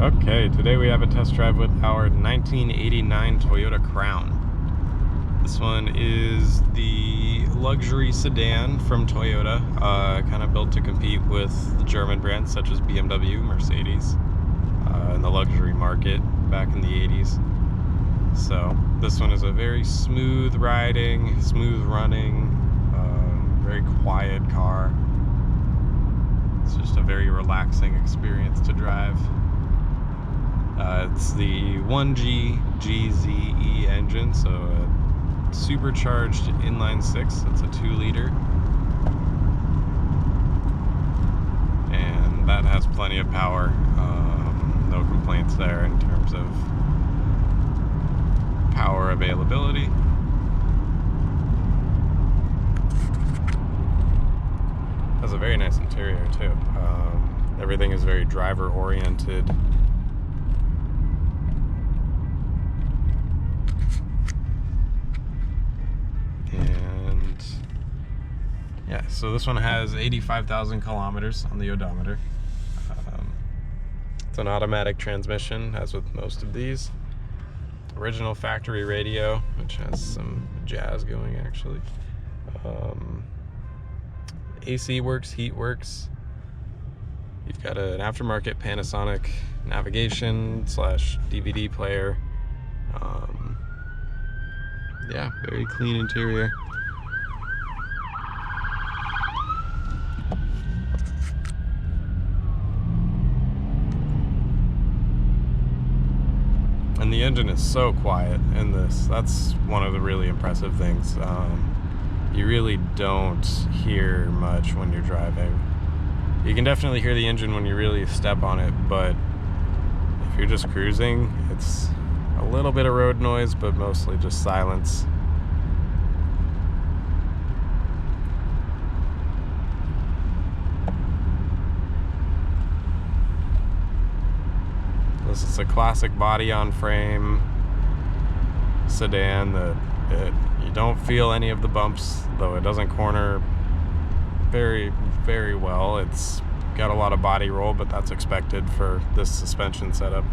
Okay, today we have a test drive with our 1989 Toyota Crown. This one is the luxury sedan from Toyota, kind of built to compete with the German brands such as BMW, Mercedes, in the luxury market back in the 80s. So this one is a very smooth riding, smooth running, very quiet car. It's just a very relaxing experience to drive. It's the 1G GZE engine, so a supercharged inline 6. It's a 2-liter, and that has plenty of power. No complaints there in terms of power availability. Has a very nice interior too. Everything is very driver oriented. And yeah, so this one has 85,000 kilometers on the odometer. It's an automatic transmission, as with most of these. Original factory radio, which has some jazz going actually. AC works, heat works. You've got an aftermarket Panasonic navigation / DVD player. Yeah, very clean interior. And the engine is so quiet in this. That's one of the really impressive things. You really don't hear much when you're driving. You can definitely hear the engine when you really step on it, but if you're just cruising, it's a little bit of road noise, but mostly just silence. This is a classic body on frame sedan that you don't feel any of the bumps, though it doesn't corner very, very well. It's got a lot of body roll, but that's expected for this suspension setup.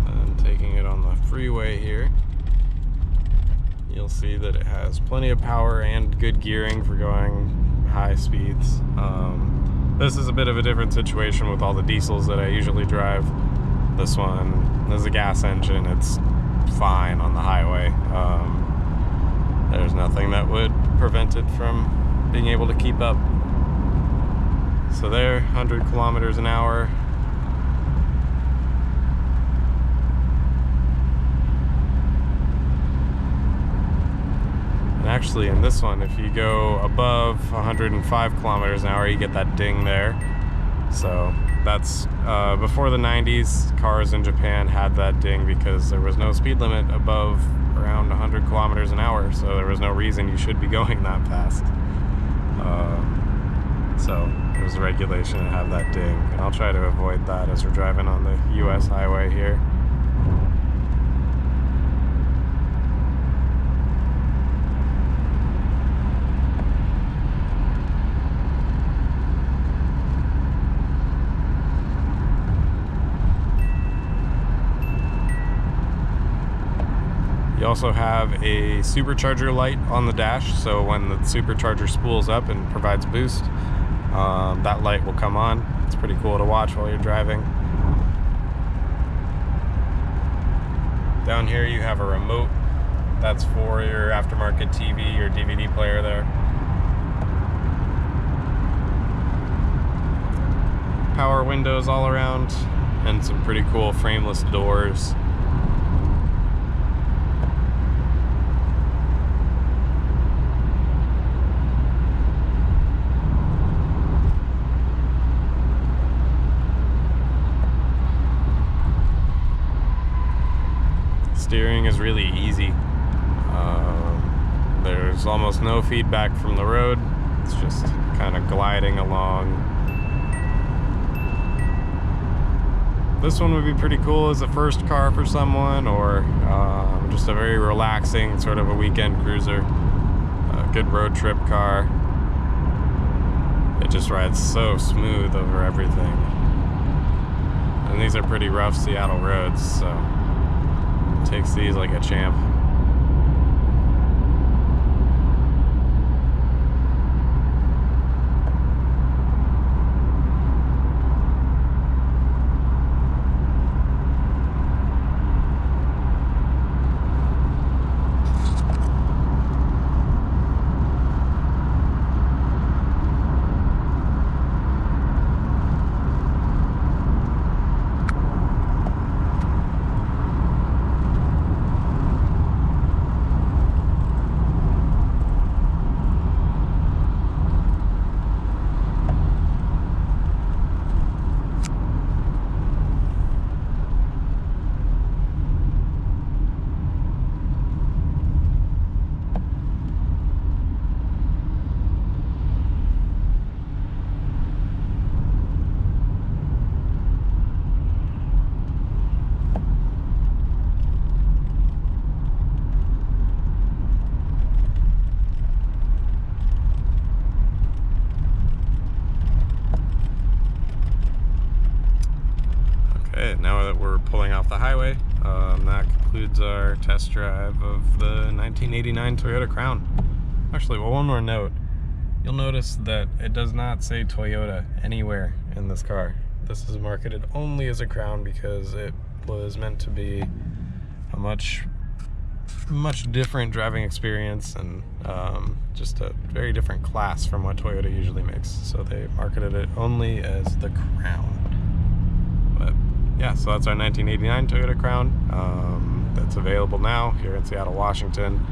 And taking it on the freeway here, you'll see that it has plenty of power and good gearing for going high speeds. This is a bit of a different situation with all the diesels that I usually drive. This one is a gas engine. It's fine on the highway. There's nothing that would prevent it from being able to keep up. So there, 100 kilometers an hour. And actually in this one, if you go above 105 kilometers an hour, you get that ding there. So that's before the 90s, cars in Japan had that ding because there was no speed limit above around 100 kilometers an hour. So there was no reason you should be going that fast. So there's a regulation to have that ding. And I'll try to avoid that as we're driving on the US highway here. You also have a Supercharger Light on the dash, so when the supercharger spools up and provides boost, that light will come on. It's pretty cool to watch while you're driving. Down here you have a remote. That's for your aftermarket TV or DVD player there. Power windows all around, and some pretty cool frameless doors. Steering is really easy. There's almost no feedback from the road. It's just kind of gliding along. this one would be pretty cool as a first car for someone, or just a very relaxing sort of a weekend cruiser, a good road trip car. It just rides so smooth over everything. And these are pretty rough Seattle roads, so it takes these like a champ. Okay, now that we're pulling off the highway, that concludes our test drive of the 1989 Toyota Crown. Actually, well, one more note. You'll notice that it does not say Toyota anywhere in this car. This is marketed only as a Crown because it was meant to be a much different driving experience, and just a very different class from what Toyota usually makes. So they marketed it only as the Crown. But yeah, so that's our 1989 Toyota Crown. That's available now here in Seattle, Washington.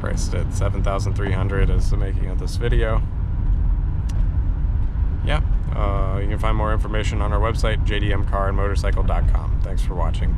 Priced at $7,300 as the making of this video. Yeah, you can find more information on our website, jdmcarandmotorcycle.com. Thanks for watching.